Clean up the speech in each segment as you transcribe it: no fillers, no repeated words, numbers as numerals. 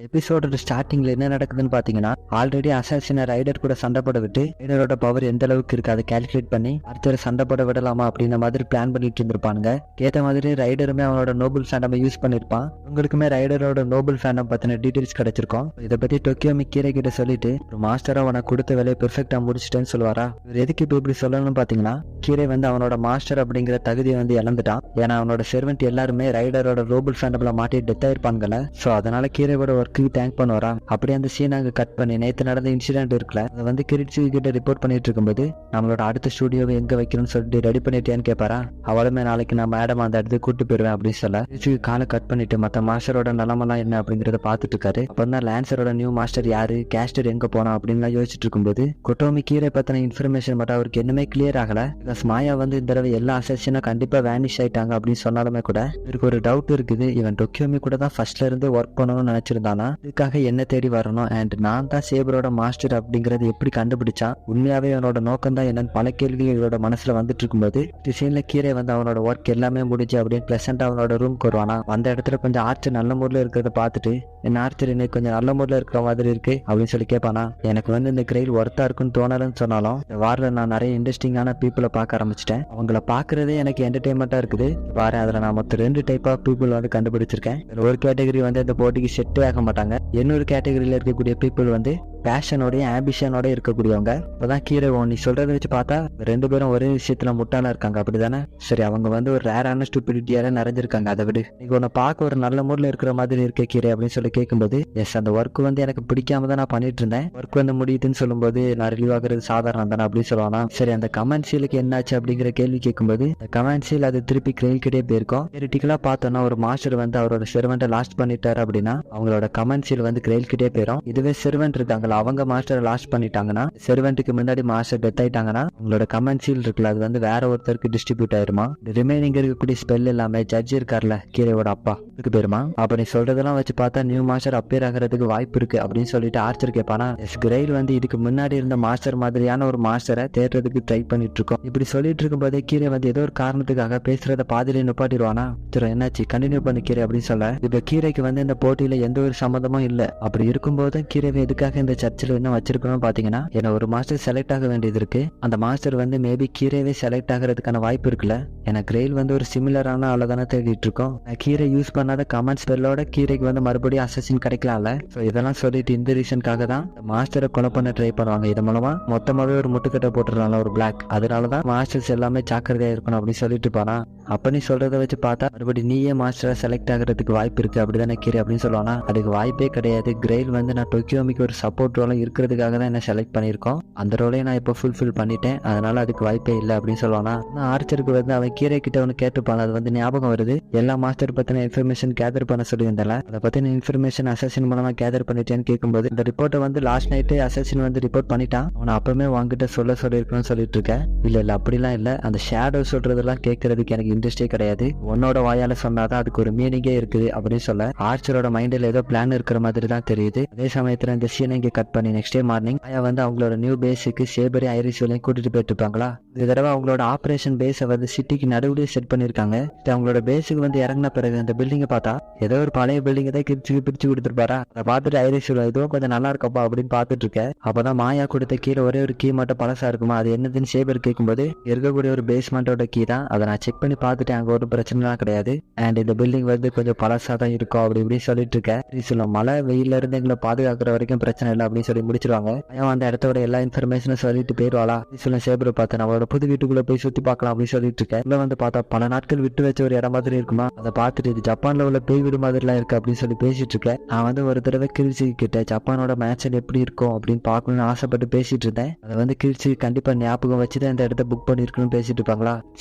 எபிசோடோட ஸ்டார்டிங்ல என்ன நடக்குதுன்னு பாத்தீங்கன்னா, ஆல்ரெடி அசாசின ரைடர் கூட சண்டை போட விட்டு ரைடரோட பவர் எந்த அளவுக்கு இருக்கு அதை கால்குலேட் பண்ணி அடுத்த சண்டை போட விடலாமா அப்படின்ற மாதிரி பிளான் பண்ணிட்டு இருந்திருப்பானுங்க. ஏற்ற மாதிரி ரைடருமே அவனோட நோபல் ஃபேண்டம் யூஸ் பண்ணிருப்பான். உங்களுக்குமே ரைடரோட நோபல் ஃபேண்டம் பத்தின டீடைல்ஸ் கிடைச்சிருக்கும். இதை பத்தி டோக்கியோமி கீரை கிட்ட சொல்லிட்டு ஒரு மாஸ்டரா அவனை கொடுத்த வேலையை பெர்ஃபெக்டா முடிச்சிட்டேன்னு சொல்லுவாரா. இவர் எதுக்கு இப்ப இப்படி சொல்லணும்னு பாத்தீங்கன்னா, கீரை அவனோட மாஸ்டர் அப்படிங்கிற தகுதியை இழந்துட்டான். ஏன்னா அவனோட செர்வெண்ட் எல்லாருமே ரைடரோட நோபல் ஃபேண்டம்ல மாட்டி டெத் ஆயிருப்பாங்கல்ல. சோ அதனால கீரையோட ஒர்க்கு தேங்க் பண்ணுவாரா. அப்படி அந்த சீன் அங்க கட் பண்ணி நேற்று நடந்த இன்சிடென்ட் இருக்குல்ல, அதை கிரிட்ஸு கிட்ட ரிப்போர்ட் பண்ணிட்டு இருக்கும்போது நம்மளோட அடுத்த ஸ்டுடியோவை எங்க வைக்கணும்னு சொல்லிட்டு ரெடி பண்ணிட்டேன்னு கேட்பாரா. அவளுமே நாளைக்கு நான் மேடம் அந்த இடத்துக்கு கூட்டு போயிருவேன் அப்படின்னு சொல்ல கிரிட்ஸுக்கு காலை கட் பண்ணிட்டு மத்த மாஸ்டரோட நிலமெல்லாம் என்ன அப்படிங்கறத பாத்துட்டு இருக்காரு. அப்பதான் லான்சரோட நியூ மாஸ்டர் யாரு, கேஸ்டர் எங்க போனா அப்படின்னு யோசிச்சுட்டு இருக்கும்போது கொட்டோமி கீரை பத்தின இன்ஃபர்மேஷன் மட்டும் அவருக்கு என்னமே கிளியர் ஆகல. மாயா இந்த தடவை எல்லா அசசினும் கண்டிப்பா வேனிஷ் ஆயிட்டாங்க அப்படின்னு சொன்னாலுமே கூட இவருக்கு ஒரு டவுட் இருக்குது. இவன் டோக்கியோமி கூட தான் ஃபர்ஸ்ட்ல இருந்து ஒர்க் பண்ணணும்னு நினைச்சிருந்தானா, இதுக்காக என்ன தேடி வரணும் அண்ட் நான் தான் சேபரோட மாஸ்டர் அப்படிங்கறது எப்படி கண்டுபிடிச்சான், உண்மையாவே அவனோட நோக்கம் தான் என்னன்னு பல கேள்விகள் இவரோட மனசுல வந்துட்டு இருக்கும்போது டிசைன்ல கீரை அவனோட ஒர்க் எல்லாமே முடிஞ்சு அப்படின்னு பிளசண்டா அவனோட ரூம்க்கு வருவானா. அந்த இடத்துல கொஞ்சம் ஆர்ச்சர் நல்ல மூட்ல இருக்கிறத பார்த்துட்டு என்ன ஆர்ச்சர் இன்னைக்கு கொஞ்சம் நல்ல மூட்ல இருக்கிற மாதிரி இருக்கு அப்படின்னு சொல்லி கேட்பானா. எனக்கு இந்த கிரெயில் ஒர்த்தா இருக்குன்னு தோணலன்னு சொன்னாலும் இந்த வாரில் நான் நிறைய இன்ட்ரெஸ்டிங்கான பீப்புளை பார்க்க ஆரம்பிச்சிட்டேன். அவங்கள பாக்குறதே எனக்கு என்டர்டைன்மெண்டா இருக்குது. பாரு அதுல நான் மொத்தம் 2 டைப் ஆஃப் பீப்புள் கண்டுபிடிச்சிருக்கேன். ஒரு கேட்டகரி இந்த போட்டிக்கு செட்டே ஆக மாட்டாங்க. இன்னொரு கேட்டகரியில இருக்கக்கூடிய பீப்புள் பேஷனோடய ஆம்பிஷனோட இருக்கக்கூடியவங்க. இப்பதான் கீரை நீ சொல்றதை வச்சு பார்த்தா 2 பேரும் ஒரே விஷயத்துல முட்டாளா இருக்காங்க அப்படிதானே. சரி அவங்க ஒரு ரேரான ஸ்டூபிடிட்டியால நிறைஞ்சிருக்காங்க. அதை விடு, நீங்க உன்னை பார்க்க ஒரு நல்ல மூட்ல இருக்கிற மாதிரி இருக்க கீரை அப்படின்னு சொல்லி கேட்கும்போது எஸ் அந்த ஒர்க் எனக்கு பிடிக்காம தான் நான் பண்ணிட்டு இருந்தேன். ஒர்க் முடியுதுன்னு சொல்லும்போது நான் ரிலீவ் ஆகுறது சாதாரணம் தானே அப்படின்னு சொல்லுவானா. சரி அந்த கமெண்ட் சீலுக்கு என்னாச்சு அப்படிங்கிற கேள்வி கேட்கும்போது இந்த கமெண்ட் சீல் அது திருப்பி கிரெயில் கிட்டே போயிருக்கும். தியரிட்டிக்கலா பார்த்தோம்னா ஒரு மாஸ்டர் அவரோட செர்வெண்ட்டை லாஸ்ட் பண்ணிட்டாரு அப்படின்னா அவங்களோட கமெண்ட் சீல் கிரெயில் கிட்டே போயிடும். இதுவே செர்வெண்ட் இருக்காங்க அவங்க மாஸ்டரை லாஸ்ட் பண்ணிட்டாங்கன்னா, செர்வெண்ட்டுக்கு முன்னாடி மாஸ்டர் டெத் ஆயிட்டாங்கன்னா உங்களோட கமெண்ட் சீல் இருக்குல்ல அது வேற ஒருத்தருக்கு டிஸ்ட்ரிபியூட் ஆயிருமா. ரிமைனிங் இருக்கக்கூடிய ஸ்பெல் எல்லாமே ஜட்ஜ் இருக்கார்ல கீரையோட அப்பா இதுக்கு பேருமா. அப்ப நீ சொல்றதெல்லாம் வச்சு பார்த்தா நியூ மாஸ்டர் அப்பியர் ஆகிறதுக்கு வாய்ப்பு இருக்கு அப்படின்னு சொல்லிட்டு ஆர்ச்சர் கேட்பானா. கிரெயில் இதுக்கு முன்னாடி இருந்த மாஸ்டர் மாதிரியான ஒரு மாஸ்டரை தேடுறதுக்கு ட்ரை பண்ணிட்டு இருக்கோம். இப்படி சொல்லிட்டு இருக்கும் போதே கீரை ஏதோ ஒரு காரணத்துக்காக பேசுறத பாதிலே நிப்பாட்டிடுவானா. சரி என்னாச்சு கண்டினியூ பண்ணி கீரை அப்படின்னு சொல்ல இப்ப கீரைக்கு இந்த போட்டியில எந்த ஒரு சம்மந்தமும் இல்ல. அப்படி இருக்கும்போது கீரை எதுக்காக இந்த சர்ச்சில் என்ன வச்சிருக்கணும் பாத்தீங்கன்னா, என்ன ஒரு மாஸ்டர் செலக்ட் ஆக வேண்டியது இருக்கு. அந்த மாஸ்டர் மேபி கீரையே செலக்ட் ஆகிறதுக்கான வாய்ப்பு இருக்குல்ல. எனக்கு கிரெயில் ஒரு சிமிலரான ஆள தானே தேடிட்டு இருக்கோம். கீரை யூஸ் பண்ணாத கமெண்ட் ஸ்பெல்லோட கீரைக்கு மறுபடியும் அசசின் கிடைக்கலாம்ல. இதெல்லாம் சொல்லிட்டு இந்த ரீசனுக்காக தான் மாஸ்டரை கொலை பண்ண ட்ரை பண்ணுவாங்க. இது மூலமா மொத்தமாவே ஒரு முட்டுக்கட்டை போட்டுறாங்க ஒரு பிளாக். அதனாலதான் மாஸ்டர்ஸ் எல்லாமே ஜாக்கிரதையா இருக்கணும் அப்படின்னு சொல்லிட்டு இருப்பானா. அப்ப நீ சொல்றத வச்சு பார்த்தா மறுபடியும் நீயே மாஸ்டரா செலக்ட் ஆகிறதுக்கு வாய்ப்பு இருக்கு அப்படிதானே கீரை அப்படின்னு சொல்லுவானா. அதுக்கு வாய்ப்பே கிடையாது. கிரெயில் நான் டோக்கியோமிக்கு ஒரு சப்போர்ட் ரோல இருக்கிறதுக்காக தான் என்ன செலக்ட் பண்ணிருக்கோம். அந்த ரோலையை நான் இப்போ ஃபுல்ஃபில் பண்ணிட்டேன். அதனால அதுக்கு வாய்ப்பே இல்லை அப்படின்னு சொல்லுவானா. ஆர்ச்சருக்கு அவன் கீரை கிட்ட கேட்டுப்பான். அது ஞாபகம் வருது. எல்லா மாஸ்டர் பத்தின இன்ஃபர்மேஷன் கேதர் பண்ண சொல்லியிருந்தால அதை பத்தின இன்ஃபர்மேஷன் அசசின் மூலமா கேதர் பண்ணிட்டேன்னு கேட்கும்போது இந்த ரிப்போர்ட்டை லாஸ்ட் நைட்டு அசசின் ரிப்போர்ட் பண்ணிட்டான். அவனை அப்பவுமே வாங்கிட்ட சொல்லிருக்கணும்னு சொல்லிட்டு இருக்கேன். இல்ல அப்படிலாம் இல்ல. அந்த ஷேடோ சொல்றதெல்லாம் கேட்கறதுக்கு எனக்கு இன்ட்ரெஸ்டே கிடையாது. உன்னோட வாயால சொன்னாதான் அதுக்கு ஒரு மீனிங்கே இருக்குது அப்படின்னு சொல்ல ஆர்ச்சரோட மைண்டில் ஏதோ பிளான் இருக்கிற மாதிரி தான் தெரியுது. அதே சமயத்துல இந்த சீனை இங்க கட் பண்ணி நெக்ஸ்ட் டே மார்னிங் ஆயா அவங்களோட நியூ பேஸுக்கு சேபரி ஐரிஸ்வலையும் கூட்டிட்டு போயிட்டு இருப்பாங்களா. இந்த தடவை அவங்களோட ஆபரேஷன் பேஸை சிட்டிக்கு நடுவுலயே செட் பண்ணிருக்காங்க. அவங்களோட பேஸுக்கு இறங்கின பிறகு அந்த பில்டிங்கை பார்த்தா ஏதோ ஒரு பழைய பில்டிங்கை தான் பிரிச்சு கொடுத்துருப்பாரா. அதை பார்த்துட்டு ஐரிஸ்வல் இதுவும் கொஞ்சம் நல்லா இருக்கப்பா அப்படின்னு பார்த்துட்டு இருக்கேன். அப்பதான் மாயா கொடுத்த கீழே ஒரே ஒரு கீ மட்டும் பழசா இருக்குமா, அது என்னதுன்னு சேபர் கேட்கும்போது இருக்கக்கூடிய ஒரு பேஸ்மெண்டோட கீ தான். அதை நான் செக் பண்ணி பார்த்துட்டு அங்க ஒரு பிரச்சனைலாம் கிடையாது. அண்ட் இந்த பில்டிங் கொஞ்சம் பழசா தான் இருக்கும் அப்படி இப்படி சொல்லிட்டு இருக்கேன். மழை வெயில இருந்து எங்களை பாதுகாக்கிற வரைக்கும் பிரச்சனை இல்லை அப்படின்னு சொல்லி முடிச்சிருவாங்க. அந்த இடத்தோட எல்லா இன்ஃபர்மேஷனும் சொல்லிட்டு போயிருவாளா. சேபரை பார்த்தேன் அவளோட புது வீட்டுக்குள்ள போய் சுத்தி பார்க்கலாம் அப்படின்னு சொல்லிட்டு இருக்கேன். உள்ள பார்த்தா பல நாட்கள் விட்டு வச்ச ஒரு இடம் மாதிரி இருக்குமா. அதை பார்த்துட்டு இது ஜப்பான்ல உள்ள பேய் வீடு மாதிரி எல்லாம் இருக்கு அப்படின்னு சொல்லி பேசிட்டு இருக்கேன். நான் ஒரு தடவை கிழிச்சி கிட்ட ஜப்பானோட மேட்சல் எப்படி இருக்கும் அப்படின்னு பார்க்கணும்னு ஆசைப்பட்டு பேசிட்டு இருந்தேன். அதை கிழிச்சி கண்டிப்பா ஞாபகம் வச்சுதான் இந்த இடத்த புக் பண்ணிருக்கணும்னு பேசிட்டு இருப்பாங்களா.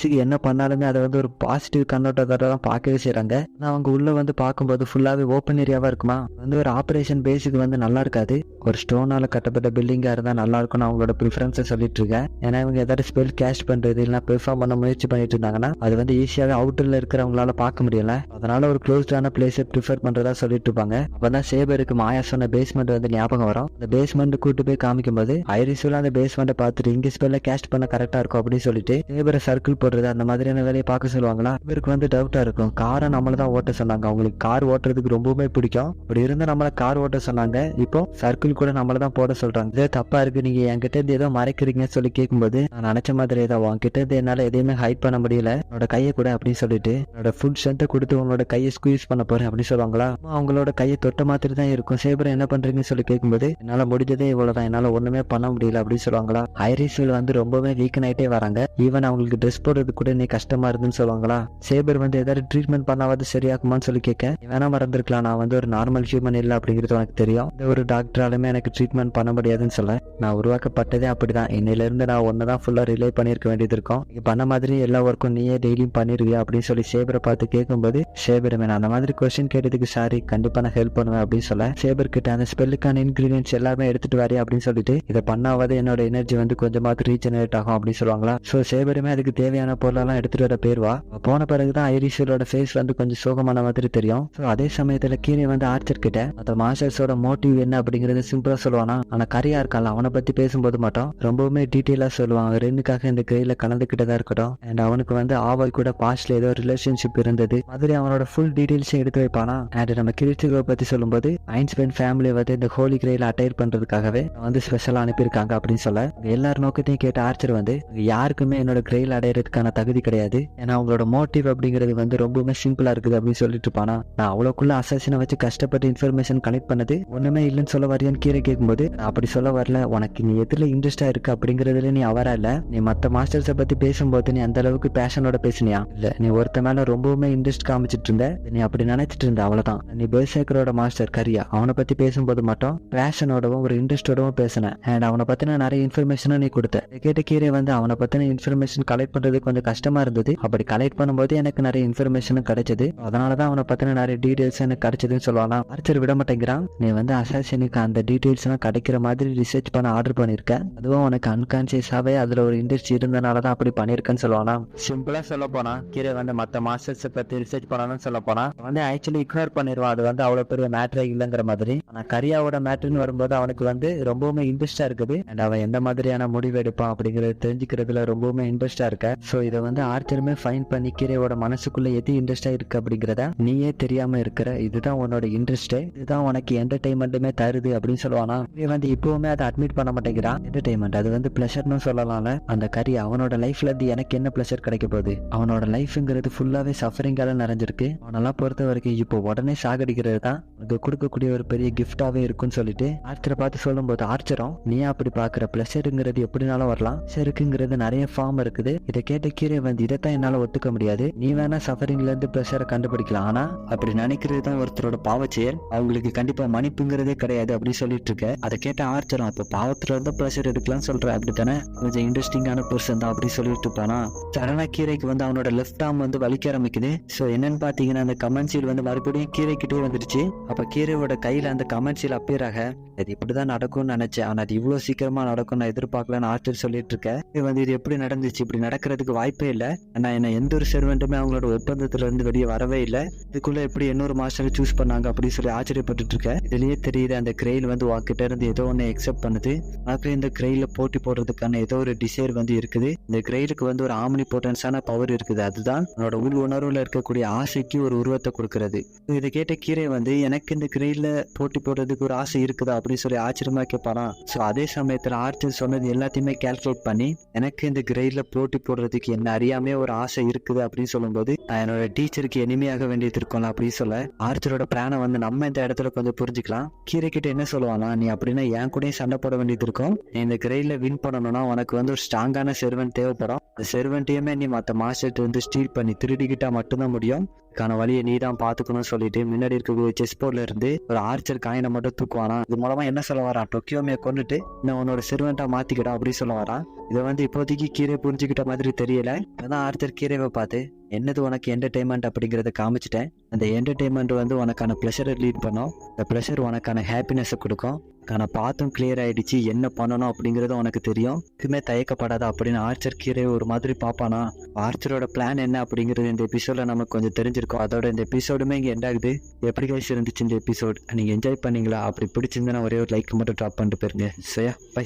என்ன பண்ணாலுமே அதை ஒரு பாசிட்டிவ் கண்ணோட்டத்தோட தான் பார்க்கவே செய்யறாங்க. அவங்க உள்ள பார்க்கும்போது ஃபுல்லாவே ஓப்பன் ஏரியாவா இருக்குமா. ஒரு ஆபரேஷன் பேஸுக்கு நல்லா இருக்காது. ஒரு ஸ்டோனால கட்டப்பட்ட பில்டிங்கா இருந்தா நல்லா இருக்கும்னு அவங்களோட ப்ரிஃபரன்ஸை சொல்லிட்டு இருக்கேன். ஏன்னா இவங்க ஏதாவது ஸ்பெல் கேஷ் பண்றது இல்லைன்னா பெர்ஃபார்ம் பண்ண முயற்சி பண்ணிட்டு இருந்தாங்கன்னா அது வந்து ஈஸியாவே அவுட்டர்ல இருக்கிறவங்களால பார்க்க முடியல. அதனால ஒரு க்ளோஸ்டான பிளேஸை ப்ரிஃபர் பண்றதா சொல்லிட்டு இருப்பாங்க. அப்பதான் சேபருக்கு மாயா சொன்ன பேஸ்மெண்ட் வந்து ஞாபகம் வரும். அந்த பேஸ்மெண்ட் கூட்டு போய் காமிக்கும் போது ஐரிஸ்ல அந்த பேஸ்மெண்ட்டை பார்த்துட்டு இங்க ஸ்பெல்ல கேஷ் பண்ண கரெக்டா இருக்கும் அப்படின்னு சொல்லிட்டு சேபரை சர்க்கிள் போடுறது அந்த மாதிரியான வேலையை பார்க்க சொல்லுவாங்களா. இவருக்கு வந்து டவுட்டா இருக்கும். காரை நம்மள தான் ஓட்ட சொன்னாங்க, அவங்களுக்கு கார் ஓட்டுறதுக்கு ரொம்பவுமே பிடிக்கும், அப்படி இருந்தா நம்மள கார் ஓட்ட சொன்னாங்க, இப்போ சர்க்கிள் கூட நம்மள தான் போட சொல்றாங்க, இதே தப்பா இருக்கு, நீங்க என்கிட்ட இருந்து ஏதோ மறைக்கிறீங்கன்னு சொல்லி கேட்கும்போது நான் நினைச்ச மாதிரி ஏதோ உங்ககிட்ட இருந்து என்னால எதையுமே ஹைட் பண்ண முடியல, என்னோட கையை கூட அப்படின்னு சொல்லிட்டு என்னோட ஃபுல் ஸ்ட்ரென்த்தை கொடுத்து உங்களோட கையை ஸ்குவீஸ் பண்ண போறேன் அப்படின்னு சொல்லுவாங்களா. அவங்களோட கையை தொட்ட மாதிரி தான் இருக்கும். சேபர் என்ன பண்றீங்கன்னு சொல்லி கேட்கும்போது என்னால முடிஞ்சதே இவ்வளவுதான், என்னால ஒண்ணுமே பண்ண முடியல அப்படின்னு சொல்லுவாங்களா. ஐரிஸ்வில் வந்து ரொம்பவே வீக்கன் ஆயிட்டே வராங்க. ஈவன் அவங்களுக்கு ட்ரெஸ் போடுறது கூட நீ கஷ்டமா இருக்குன்னு சொல்லுவாங்களா. சேபர் வந்து ஏதாவது ட்ரீட்மெண்ட் பண்ணாவது சரியாக்குமான்னு சொல்லி கேட்க, வேணா மறந்துருக்கலாம், நான் வந்து ஒரு நார்மல் ஹியூமன் இல்லை அப்படிங்கிறது உனக்கு தெரியும், இந்த ஒரு டாக்டராலுமே எனக்கு ட்ரீட்மெண்ட் பண்ண முடியாதுன்னு சொல்ல, நான் உருவாக்கப்பட்டதே அப்படிதான், இன்னையில இருந்து நான் ஒன்னதான் ஃபுல்லா ரிலே பண்ணிருக்க வேண்டியது இருக்கும், நீ பண்ண மாதிரி எல்லா ஒர்க்கும் நீயே டெய்லியும் பண்ணிருவியா அப்படின்னு சொல்லி சேபரை பார்த்து கேட்கும்போது, சேபர் மேன் அந்த மாதிரி கொஸ்டின் கேட்டதுக்கு சாரி, கண்டிப்பா நான் ஹெல்ப் பண்ணுவேன் அப்படின்னு சொல்ல, சேபர் கிட்ட அந்த ஸ்பெல்லுக்கான இன்கிரீடியன்ஸ் எல்லாமே எடுத்துட்டு வரேன் அப்படின்னு சொல்லிட்டு, இதை பண்ணாவது என்னோட எனர்ஜி வந்து கொஞ்சமாவது ரீஜெனரேட் ஆகும் அப்படின்னு சொல்லுவாங்களா. சோ சேபருமே அதுக்கு தேவையான பொருளெல்லாம் எடுத்துட்டு வர போயிருவா. போன பிறகுதான் ஐரிஷோட ஃபேஸ் வந்து கொஞ்சம் சோகமான மாதிரி தெரியும். சோ அதே சமயத்துல கீரே வந்து ஆர்ச்சர் கிட்ட அந்த மாஸ்டர்ஸோட மோட்டிவ் என்ன அப்படிங்கறது சிம்பிளா சொல்லுவானா. ஆனா கரியா இருக்கான்ல, அவனை பத்தி பேசும்போது மட்டும் ரொம்பவுமே டீட்டெயிலா சொல்லுவான். ரெண்டுக்காக இந்த கிரைல கலந்துகிட்டதா இருக்கட்டும், அண்ட் அவனுக்கு வந்து ஆவல் கூட பாஸ்ட்ல ஏதோ ரிலேஷன்ஷிப் இருந்தது மாதிரி அவனோட ஃபுல் டீடைல்ஸையும் எடுத்து வைப்பானா. அண்ட் நம்ம கிறிஸ்துவை பத்தி சொல்லும்போது ஐன்ஸ்பென் ஃபேமிலி வந்து இந்த ஹோலி கிரைல அட்டையர் பண்றதுக்காகவே வந்து ஸ்பெஷலா அனுப்பியிருக்காங்க அப்படின்னு சொல்ல, எல்லாரும் நோக்கத்தையும் கேட்ட ஆர்ச்சர் வந்து யாருக்குமே என்னோட கிரைல அடையறதுக்கான தகுதி கிடையாது, ஏன்னா அவங்களோட மோட்டிவ் அப்படிங்கிறது வந்து ரொம்பவுமே சிம்பிளா இருக்குது அப்படின்னு சொல்லிட்டு இருப்பானா. நான் அவ்வளவுக்குள்ள அசாசினை வச்சு கஷ்டப்பட்டு இன்ஃபர்மேஷன் கனெக்ட் பண்ணது ஒண்ணுமே இல்லைன்னு சொல்ல வரியான்னு கீரை கேட்கும்போது, நான் அப்படி சொல்ல வரல, உனக்கு நீ எதுல இன்ட்ரெஸ்டா இருக்கு அப்படிங்கறதுல நீ அவரா இல்ல, நீ மத்த மாஸ்டர்ஸை பத்தி பேசும்போது நீ அந்த அளவுக்கு பேஷனோட பேசுனியா இல்ல, நீ ஒருத்த மேல ரொம்பவுமே இன்ட்ரெஸ்ட் காமிச்சிட்டு இருந்த, நீ அப்படி நினைச்சிட்டு இருந்த அவ்வளவுதான். நீ பெர்சேக்கரோட மாஸ்டர் கரியா, அவனை பத்தி பேசும்போது மட்டும் பேஷனோடவும் ஒரு இன்ட்ரெஸ்டோடவும் பேசின, அண்ட் அவனை பத்தின நிறைய இன்ஃபர்மேஷனும் நீ கொடுத்த. கேட்ட கீரை வந்து அவனை பத்தின இன்ஃபர்மேஷன் கலெக்ட் பண்றது கொஞ்சம் கஷ்டமா இருந்தது, அப்படி கலெக்ட் பண்ணும்போது எனக்கு நிறைய இன்ஃபர்மேஷனும் கிடைச்சது, அதனாலதான் அவனை பத்தின நிறைய டீடைல்ஸ் எனக்கு கிடைச்சதுன்னு சொல்லுவானா. ஆர்ச்சர் விட மாட்டேங்கிறான். நீ வந்து அசாசினுக்கு அந்த டீடைல்ஸ் எல்லாம் கிடைக்கிற மாதிரி ரிசர்ச் பண்ண ஆர்டர் பண்ணிருக்க, அதுவும் உனக்கு அன்கான்சியஸாவே அதுல ஒரு இன்ட்ரெஸ்ட் இருந்தனாலதான் அப்படி பண்ணிருக்கேன்னு சொல்லுவானா. சிம்பிளா சொல்ல போனா கீரை வந்து மத்த மாஸ்டர்ஸ் பத்தி ரிசர்ச் பண்ணணும்னு சொல்ல போனா வந்து ஆக்சுவலி இக்னோர் பண்ணிடுவான், அது வந்து அவ்வளவு பெரிய மேட்டரே இல்லைங்கிற மாதிரி. ஆனா கரியாவோட மேட்டர்னு வரும்போது அவனுக்கு வந்து ரொம்பவுமே இன்ட்ரெஸ்டா இருக்குது, அண்ட் அவன் எந்த மாதிரியான முடிவு எடுப்பான் அப்படிங்கறது தெரிஞ்சுக்கிறதுல ரொம்பவுமே இன்ட்ரெஸ்டா இருக்க. சோ இதை வந்து ஆர்ச்சருமே ஃபைன் பண்ணி கீரையோட மனசுக்குள்ள எது இன்ட்ரெஸ்டா இருக்கு அப்படிங்கறத நீயே தெரியாம இருக்கிற, இதுதான் உன்னோட இன்ட்ரெஸ்ட், இதுதான் உனக்கு என்டர்டைன்மெண்ட்டுமே தருது அப்படின்னு சொல்லுவானா. இவன் வந்து இப்பவுமே அதை அட்மிட் பண்ண மாட்டேங்கிறான். என்டர்டைன்மெண்ட் அது வந்து பிளஷர்னு சொல்லலாம்ல. அந்த கரி அவனோட லைஃப்ல இருந்து எனக்கு என்ன பிளஷர் கிடைக்க போகுது, அவனோட லைஃப்ங்கிறது ஃபுல்லாவே சஃபரிங்கால நிறைஞ்சிருக்கு, அவனெல்லாம் பொறுத்த வரைக்கும் இப்போ உடனே சாகடிக்கிறது தான் உனக்கு கொடுக்கக்கூடிய ஒரு பெரிய கிஃப்டாவே இருக்குன்னு சொல்லிட்டு ஆர்ச்சரை பார்த்து சொல்லும் போது, ஆர்ச்சரும் நீ அப்படி பாக்குற பிளஷருங்கிறது எப்படினாலும் வரலாம், செருக்குங்கிறது நிறைய ஃபார்ம் இருக்குது, இதை கேட்ட கீரை வந்து இதைத்தான் என்னால ஒத்துக்க முடியாது, நீ வேணா சஃபரிங்ல இருந்து பிளஷரை கண்டுபிடிக்கலாம், ஆனா அப்படி நினைக்கிறது தான் ஒருத்தரோட பாவச்செயல், அவங்களுக்கு கண்டிப்பா மன்னிப்புங்கிறதே கிடையாது அப்படின்னு சொல்லிட்டு இருக்க. அதை கேட்ட ஆர்ச்சரும் அப்ப பாவத்துல இருந்து பிளஷர் எடுக்கலாம்னு சொல்ற, அப்படித்தானே கொஞ்சம் இன்ட்ரெஸ்டிங்கான பர்சன் தான் அப்படி சொல்லிட்டு இருப்பானா. சரணா கீரைக்கு வந்து அவனோட லெஃப்ட் ஆர்ம் வந்து வலிக்க ஆரம்பிக்குது. சோ என்னன்னு பாத்தீங்கன்னா அந்த கமெண்ட் சீல் வந்து மறுபடியும் கீரை கிட்டே வந்துருச்சு. அப்ப கீரையோட கையில அந்த கமெண்ட் சீல் அப்பியர் ஆக, அது இப்படிதான் நடக்கும்னு நினைச்சேன், ஆனா அது இவ்வளவு சீக்கிரமா நடக்கும் நான் எதிர்பார்க்கலன்னு ஆர்ச்சர் சொல்லிட்டு இருக்கேன். இது வந்து இது எப்படி நடந்துச்சு, இப்படி நடக்கிறதுக்கு வாய்ப்பே இல்லை, ஆனா என்ன எந்த ஒரு செர்வெண்ட்டுமே அவங்களோட ஒப்பந்தத்துல இருந்து வெளியே வரவே இல்லை, இதுக்குள்ள எப்படி இன்னொரு மாஸ்டரை சூஸ் பண்ணாங்க அப்படின்னு சொல்லி ஆச்சரியப்பட்டு இருக்கேன். இதுலயே தெரியுது அந்த கிரெயில் வந்து உங்ககிட்ட இருந்து ஏதோ ஒன்னு எக்ஸெப்ட் பண்ணுது, உனக்கு இந்த கிரெயில போட்டி போடுறதுக்கான ஏதோ ஒரு டிசைர் வந்து இருக்குது, இந்த கிரெயிலுக்கு வந்து ஒரு ஆம்னி போட்டன்ஸான பவர் இருக்குது, அதுதான் உன்னோட உள் உணர்வுல இருக்கக்கூடிய ஆசைக்கு ஒரு உருவத்தை கொடுக்கறது. இதை கேட்ட கீரை வந்து எனக்கு இந்த கிரெயில போட்டி போடுறதுக்கு ஒரு ஆசை இருக்குதா அப்படின்னு சொல்லி ஆச்சரியமா கேட்பாராம். சோ அதே சமயத்துல ஆர்ச்சர் சொன்னது எல்லாத்தையுமே கால்குலேட் பண்ணி எனக்கு இந்த கிரெயில போட்டி போடுறதுக்கு என்ன அறியாமே ஒரு ஆசை இருக்குது அப்படின்னு சொல்லும்போது, நான் என்னோட டீச்சருக்கு எளிமையாக வேண்டியது இருக்கும்ல அப்படின்னு சொல்ல, ஆர்ச்சரோட பிளானை வந்து நம்ம இந்த இடத்துல கொஞ்சம் புரிஞ்சுக்கலாம். கீரை கிட்ட என்ன சொல்லுவானா, நீ அப்படின்னா என் கூடயும் சண்டை போட வேண்டியது இருக்கும், நீ இந்த கிரெயில வின் பண்ணணும்னா உனக்கு வந்து ஒரு ஸ்ட்ராங்கான செர்வெண்ட் தேவைப்படும், அந்த செர்வெண்ட்டையுமே நீ மற்ற மாஸ்டர் வந்து ஸ்டீல் பண்ணி திருடிக்கிட்டா மட்டும்தான் முடியும், இதுக்கான வழியை நீ தான் பாத்துக்கணும்னு சொல்லிட்டு முன்னாடி இருக்க செஸ் போர்ட்ல இருந்து ஒரு ஆர்ச்சர் காயினை மட்டும் தூக்குவானா. இது மூலமா என்ன சொல்ல வரான், டொக்கியோமியை கொண்டுட்டு நான் உன்னோட செர்வெண்டா மாத்திக்கிட்டா அப்படின்னு சொல்ல வரான். இதை வந்து இப்போதைக்கு கீரை புரிஞ்சுக்கிட்ட மாதிரி தெரியல. அதான் ஆர்ச்சர் கீரைவை பார்த்து என்னது உனக்கு என்டர்டைன்மெண்ட் அப்படிங்கிறத காமிச்சிட்டேன். அந்த என்டர்டைன்மெண்ட் வந்து உனக்கான ப்ளஷரை லீட் பண்ணும். அந்த ப்ளஷர் உனக்கான ஹாப்பினஸை கொடுக்கும். ஆனால் பாத்தும் கிளியர் ஆயிடுச்சு, என்ன பண்ணணும் அப்படிங்கிறது உனக்கு தெரியும், இதுக்குமே தயக்கப்படாத அப்படின்னு ஆர்ச்சர் கீரை ஒரு மாதிரி பார்ப்பானா. ஆர்ச்சரோட பிளான் என்ன அப்படிங்கிறது இந்த எபிசோட நமக்கு கொஞ்சம் தெரிஞ்சிருக்கும். அதோட இந்த எபிசோடுமே இங்கே எண்ட் ஆகுது. எப்படி கைஸ் இருந்துச்சு இந்த எபிசோட்? நீங்கள் என்ஜாய் பண்ணீங்களா? அப்படி பிடிச்சிருந்தா ஒரே ஒரு லைக் மட்டும் ட்ராப் பண்ணிட்டு போயிருங்க. சரியா? பை.